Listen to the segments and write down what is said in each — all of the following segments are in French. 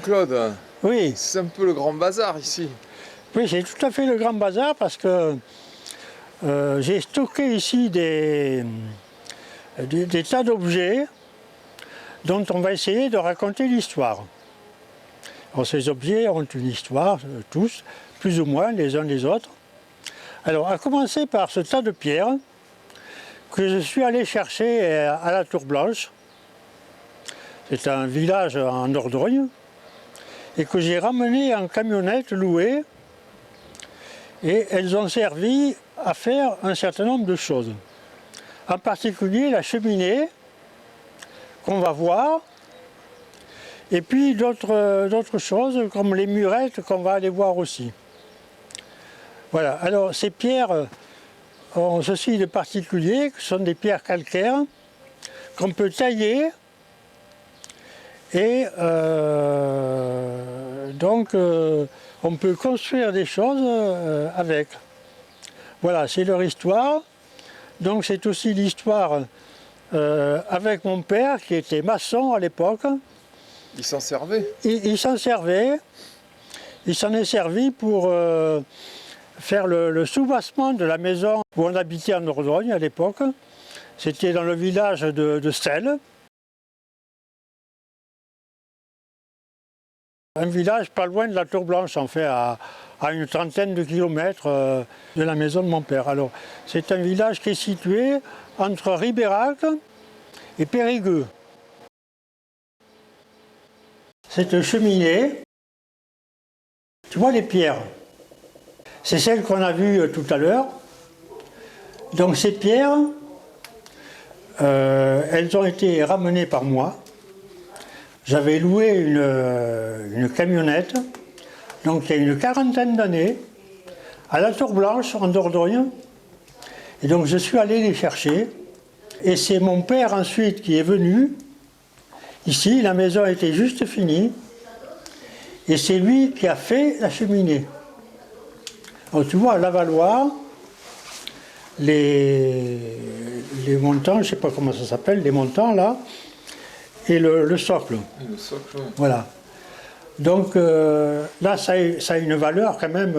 Claude, Oui, c'est un peu le grand bazar ici. oui, c'est tout à fait le grand bazar parce que j'ai stocké ici des tas d'objets dont on va essayer de raconter l'histoire. Alors, ces objets ont une histoire, tous, plus ou moins les uns les autres. Alors, à commencer par ce tas de pierres que je suis allé chercher à la Tour Blanche. C'est un village en Dordogne et que j'ai ramené en camionnette louée, et elles ont servi à faire un certain nombre de choses. En particulier la cheminée qu'on va voir, et puis d'autres choses comme les murettes qu'on va aller voir aussi. Voilà, alors ces pierres ont ceci de particulier, que ce sont des pierres calcaires qu'on peut tailler et donc on peut construire des choses avec. Voilà, c'est leur histoire. Donc c'est aussi l'histoire avec mon père qui était maçon à l'époque. Il s'en servait. Il s'en servait. Il s'en est servi pour faire le soubassement de la maison où on habitait en Dordogne à l'époque. C'était dans le village de Selles. Un village pas loin de la Tour Blanche, en fait, à une trentaine de kilomètres de la maison de mon père. Alors, c'est un village qui est situé entre Ribérac et Périgueux. Cette cheminée, tu vois les pierres, c'est celle qu'on a vue tout à l'heure. Donc ces pierres, elles ont été ramenées par moi. J'avais loué une camionnette, donc il y a une quarantaine d'années, à la Tour Blanche, en Dordogne. Et donc je suis allé les chercher. Et c'est mon père ensuite qui est venu. Ici, la maison était juste finie. Et c'est lui qui a fait la cheminée. Alors tu vois, à Lavallois, les montants, je ne sais pas comment ça s'appelle, les montants là, et le socle. Et le socle, oui. Voilà. Donc là, ça a une valeur quand même.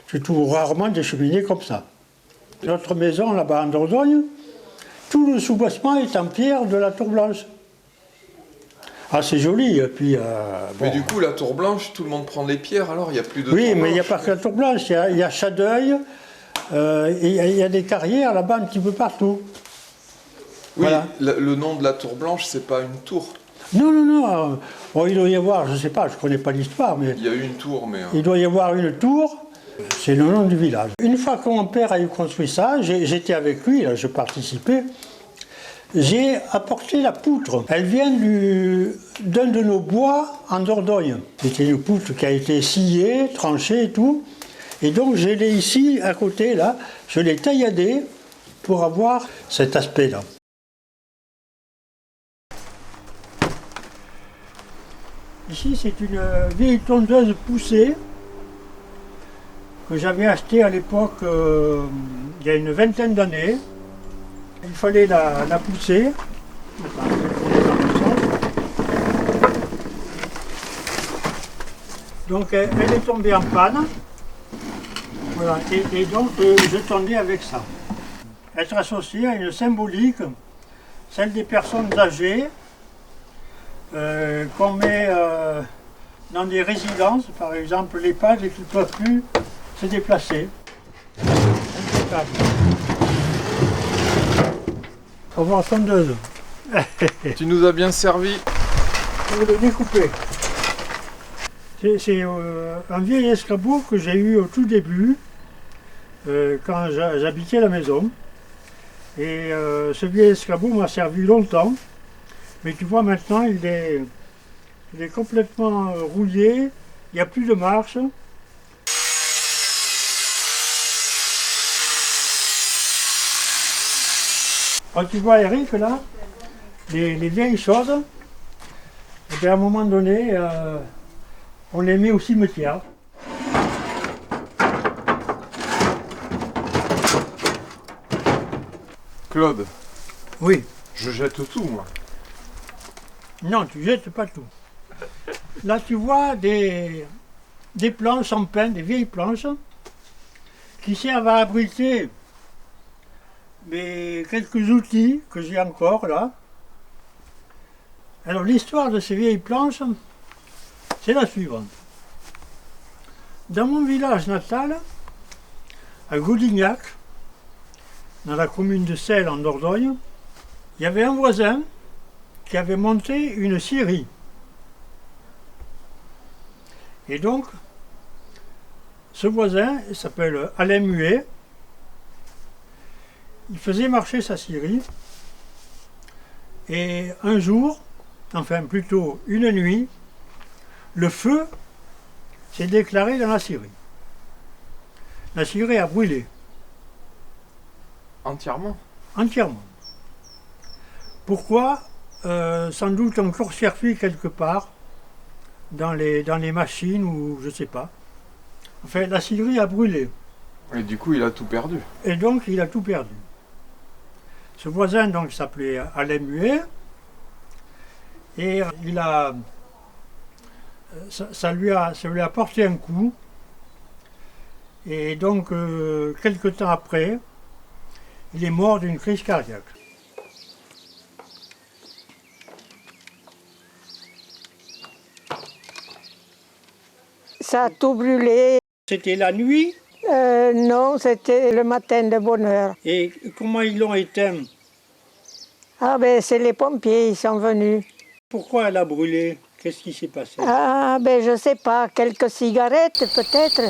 Tu trouves rarement des cheminées comme ça. Notre maison là-bas en Dordogne, tout le soubassement est en pierre de la Tour Blanche. Ah, c'est joli. Et puis, Mais du coup, la Tour Blanche, tout le monde prend les pierres, alors il n'y a plus de oui, Tour mais il n'y a Blanche. pas que la Tour Blanche. Il y a Chadeuil, il y a des carrières là-bas un petit peu partout. Oui, Voilà. le nom de la Tour Blanche, c'est pas une tour. Non, non, non. Bon, il doit y avoir, je ne sais pas, je ne connais pas l'histoire, mais Il y a eu une tour, mais... il doit y avoir une tour. C'est le nom du village. Une fois que mon père a eu construit ça, j'étais avec lui, là, je participais. J'ai apporté la poutre. Elle vient d'un de nos bois en Dordogne. C'était une poutre qui a été sciée, tranchée et tout. Et donc je l'ai ici, à côté, là. Je l'ai tailladée pour avoir cet aspect-là. Ici, c'est une vieille tondeuse poussée que j'avais achetée à l'époque, il y a une vingtaine d'années. Il fallait la pousser. Donc elle est tombée en panne. Voilà. Et donc je tondais avec ça. Être associé à une symbolique, celle des personnes âgées, qu'on met dans des résidences, par exemple l'EHPAD, et qui ne peuvent plus se déplacer. Impeccable. Au revoir, tondeuse. Tu nous as bien servi. Je vais le découper. C'est un vieil escabeau que j'ai eu au tout début, quand j'habitais la maison. Et ce vieil escabeau m'a servi longtemps. Mais tu vois, maintenant, il est complètement rouillé. Il n'y a plus de marche. Quand tu vois, Eric, là, les vieilles choses, et bien, à un moment donné, on les met au cimetière. Claude, Oui. je jette tout, moi. Non, tu jettes pas tout. Là, tu vois des planches en pin, des vieilles planches, qui servent à abriter quelques outils que j'ai encore là. Alors l'histoire de ces vieilles planches, c'est la suivante. Dans mon village natal, à Goudignac, dans la commune de Selles en Dordogne, il y avait un voisin qui avait monté une scierie. Et donc, ce voisin, il s'appelle Alain Muet, il faisait marcher sa scierie. Et un jour, enfin plutôt une nuit, le feu s'est déclaré dans la scierie. La scierie a brûlé. Entièrement? Entièrement. Pourquoi? Sans doute un court-circuit quelque part, dans les machines ou je ne sais pas. Enfin, la scierie a brûlé. Et du coup, il a tout perdu. Et donc, il a tout perdu. Ce voisin donc s'appelait Alain Muet. Et ça lui a porté un coup. Et donc, quelque temps après, il est mort d'une crise cardiaque. Ça a tout brûlé. C'était la nuit. Non, c'était le matin de bonne heure. Et comment ils l'ont éteint? Ah ben c'est les pompiers, ils sont venus. Pourquoi elle a brûlé? Qu'est-ce qui s'est passé? Ah ben je sais pas, quelques cigarettes peut-être.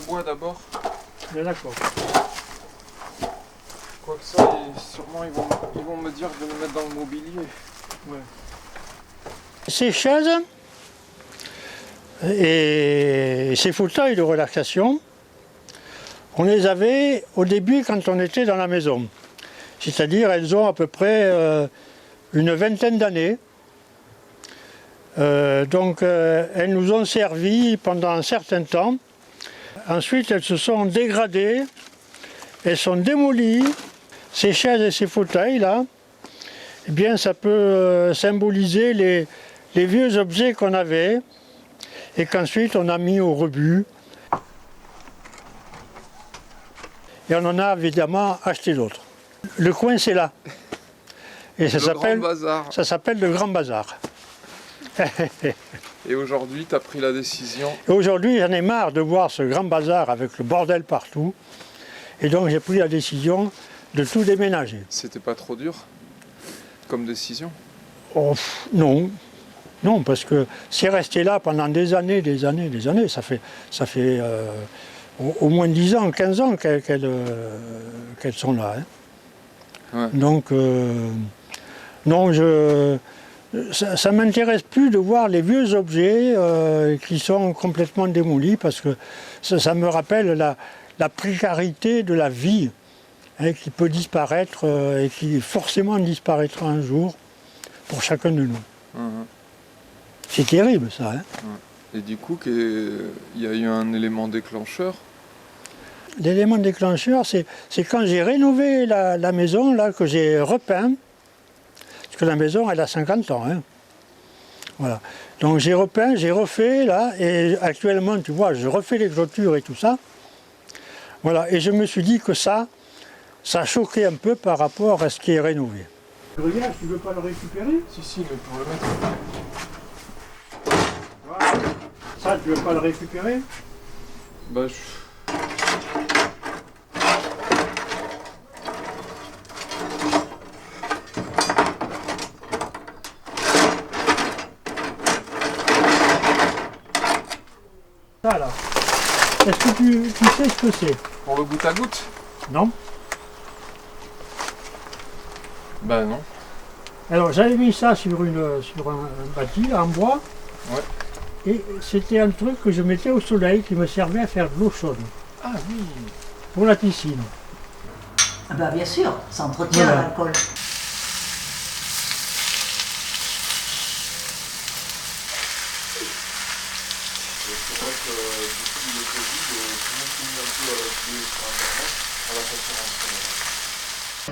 Bois d'abord. D'accord. Quoi que ça, sûrement ils vont me dire de me mettre dans le mobilier. Ouais. Ces chaises et ces fauteuils de relaxation, on les avait au début quand on était dans la maison. C'est-à-dire elles ont à peu près une vingtaine d'années. Donc elles nous ont servi pendant un certain temps. Ensuite elles se sont dégradées, elles sont démolies. Ces chaises et ces fauteuils là, eh bien ça peut symboliser les vieux objets qu'on avait et qu'ensuite on a mis au rebut. Et on en a évidemment acheté d'autres. Le coin c'est là. Et ça s'appelle le Grand Bazar. Et aujourd'hui, tu as pris la décision. Et aujourd'hui, j'en ai marre de voir ce Grand Bazar avec le bordel partout. Et donc j'ai pris la décision de tout déménager. C'était pas trop dur comme décision? Oh, non. Non, parce que c'est resté là pendant des années. Ça fait au moins 10 ans, 15 ans qu'elles sont là. Hein. Ouais. Donc, non, ça ne m'intéresse plus de voir les vieux objets qui sont complètement démolis parce que ça me rappelle la précarité de la vie hein, qui peut disparaître et qui forcément disparaîtra un jour pour chacun de nous. Mhm. C'est terrible ça. Hein. Et du coup, il y a eu un élément déclencheur? L'élément déclencheur, c'est quand j'ai rénové la maison, là, que j'ai repeint, parce que la maison, elle a 50 ans. Hein. Voilà. Donc j'ai repeint, j'ai refait, là, et actuellement, tu vois, je refais les clôtures et tout ça. Voilà, et je me suis dit que ça choquait un peu par rapport à ce qui est rénové. Regarde, tu veux pas le récupérer? Si, mais pour le mettre. Voilà. Ça, tu veux pas le récupérer? Bah, ça là. Est-ce que tu sais ce que c'est? Pour le goutte à goutte? Non? Ben non. Alors j'avais mis ça sur un bâti là, en bois. Ouais. Et c'était un truc que je mettais au soleil qui me servait à faire de l'eau chaude. Ah oui. Pour la piscine. Ah bah bien sûr, ça entretient Voilà. l'alcool.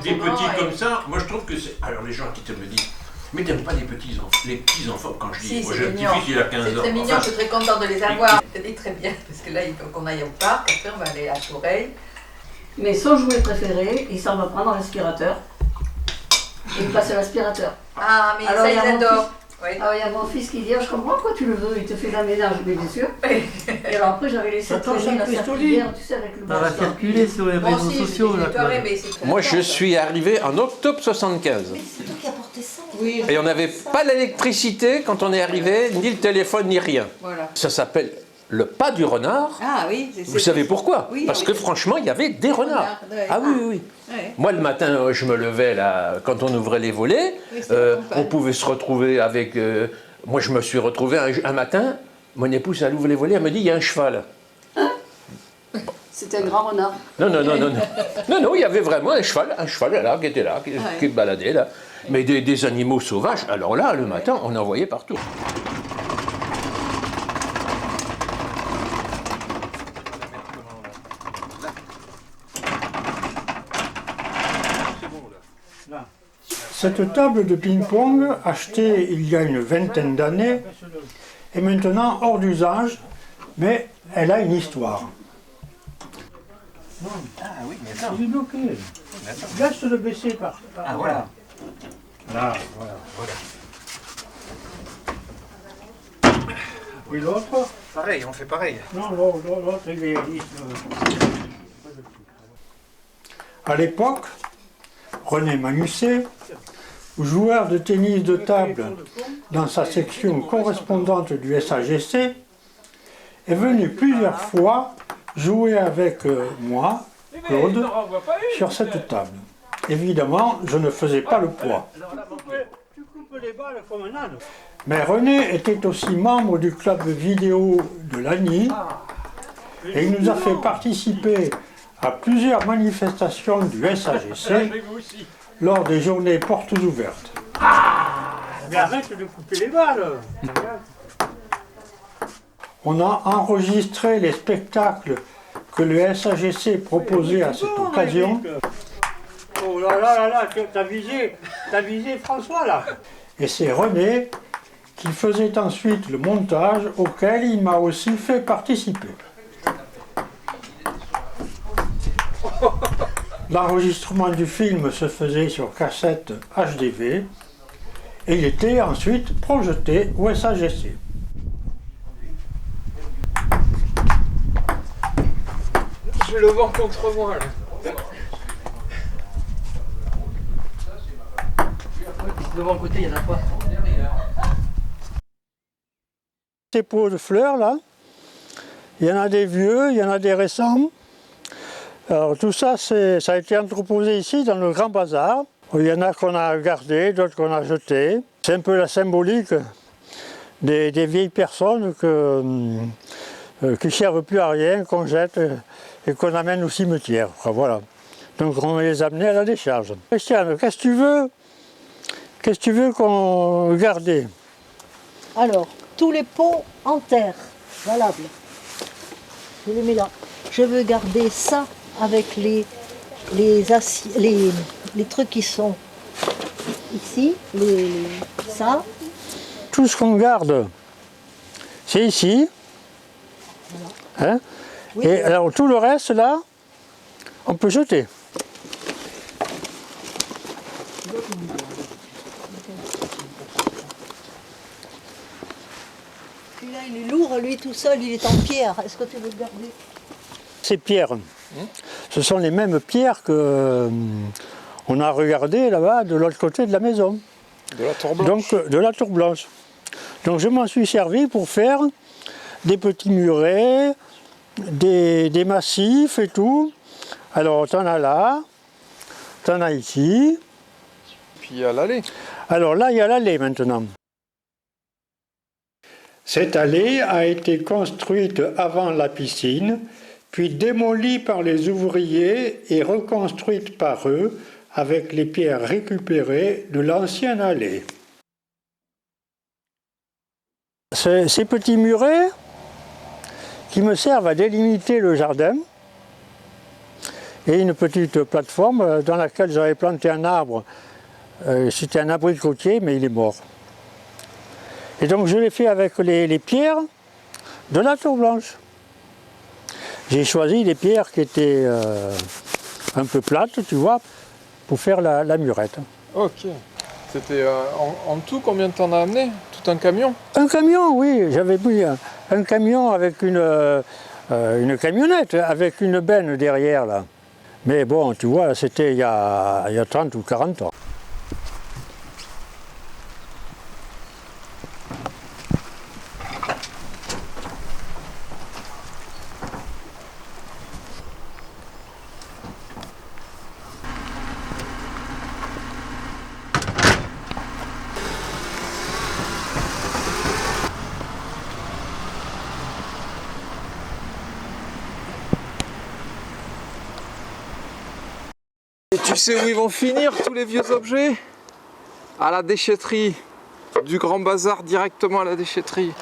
Des petits comme ça, moi je trouve que c'est. Alors les gens qui te me disent, mais t'aimes pas les petits enfants quand je dis. Si, moi c'est j'ai un mignon. petit-fils, il a 15 C'est ans. très mignon, Enfin, je suis très contente de les avoir. Je te dis très bien, parce que là, il faut qu'on aille au parc, après on va aller à Toreil. Mais son jouet préféré, il s'en va prendre l'aspirateur. Et il passe à l'aspirateur. Ah, mais Alors, ça, il y a ils mon adorent. Oui. Alors il y a mon fils qui dit, ah, je comprends pourquoi tu le veux, il te fait la ménage, mais bien sûr. Et alors après j'avais laissé Attends, traîner la Christoli. serpillière, tu sais, avec le Ça va bâton. circuler sur les Moi réseaux aussi, sociaux. j'ai Là, nettoyé, Claude. mais c'est très Moi, je bon, suis arrivé en octobre 75. C'est toi qui as porté ça. Oui, Et on n'avait pas l'électricité quand on est arrivé, ni le téléphone, ni rien. voilà. Ça s'appelle le pas du renard. Ah oui, c'est Vous savez pourquoi? Oui, Parce oui. que franchement, il y avait des renards. Ouais. Ah oui, oui, oui. Ouais. Moi, le matin, je me levais, là, quand on ouvrait les volets, Oui, c'était la campagne. on pouvait se retrouver avec... moi, je me suis retrouvé un matin, mon épouse, elle ouvre les volets, elle me dit, il y a un cheval. C'était un grand renard. Non, non, non, non, non. Non, non, il y avait vraiment un cheval là, qui était là, qui baladait là. Mais des animaux sauvages, alors là, le matin, on en voyait partout. Cette table de ping-pong, achetée il y a une vingtaine d'années, est maintenant hors d'usage, mais elle a une histoire. Ah oui, d'accord. Il est bloqué. Laisse le baisser par. Ah voilà. Là, voilà. Et l'autre? Pareil, on fait pareil. Non, l'autre, il est. À l'époque, René Manusset, joueur de tennis de table dans sa section correspondante du SAGC, est venu plusieurs fois jouer avec moi, Claude, sur cette table. Évidemment, je ne faisais pas le poids. Tu coupes les balles comme un âne. Mais René était aussi membre du club vidéo de Lagny et il nous a fait participer à plusieurs manifestations du SAGC lors des journées portes ouvertes. Mais arrête de couper les balles! On a enregistré les spectacles que le SAGC proposait à cette occasion. Oh là là là là, t'as visé François là! Et c'est René qui faisait ensuite le montage auquel il m'a aussi fait participer. L'enregistrement du film se faisait sur cassette HDV et il était ensuite projeté au SAGC. J'ai le vent contre moi là. Devant le côté, il y en a pas. Ces pots de fleurs là, il y en a des vieux, il y en a des récents. Alors tout ça, ça a été entreposé ici dans le grand bazar. Il y en a qu'on a gardé, d'autres qu'on a jetés. C'est un peu la symbolique des vieilles personnes qui ne servent plus à rien, qu'on jette et qu'on amène au cimetière. Enfin, voilà. Donc on va les amener à la décharge. Christiane, qu'est-ce que tu veux? Qu'est-ce que tu veux qu'on garde? Alors, tous les pots en terre, valables. Je les mets là. Je veux garder ça avec les trucs qui sont ici, ça. Tout ce qu'on garde, c'est ici. Hein? Oui. Et alors tout le reste là, on peut jeter. Celui-là, il est lourd, lui tout seul, il est en pierre. Est-ce que tu veux le garder? Ces pierres, ce sont les mêmes pierres que on a regardées là-bas de l'autre côté de la maison. De la tour blanche. Donc de la tour blanche. Donc je m'en suis servi pour faire des petits murets, des massifs et tout. Alors tu en as là, tu en as ici. Puis il y a l'allée. Alors là, il y a l'allée maintenant. Cette allée a été construite avant la piscine, puis démolie par les ouvriers et reconstruite par eux avec les pierres récupérées de l'ancienne allée. Ces petits murets qui me servent à délimiter le jardin et une petite plateforme dans laquelle j'avais planté un arbre. C'était un abricotier, mais il est mort. Et donc je l'ai fait avec les pierres de la tour blanche. J'ai choisi des pierres qui étaient un peu plates, tu vois, pour faire la murette. Ok. C'était en tout, combien de temps on a amené? Tout un camion? Un camion, oui. J'avais pris un camion avec une camionnette, avec une benne derrière, là. Mais bon, tu vois, c'était il y a 30 ou 40 ans. Et tu sais où ils vont finir tous les vieux objets? À la déchetterie. Du Grand Bazar directement à la déchetterie.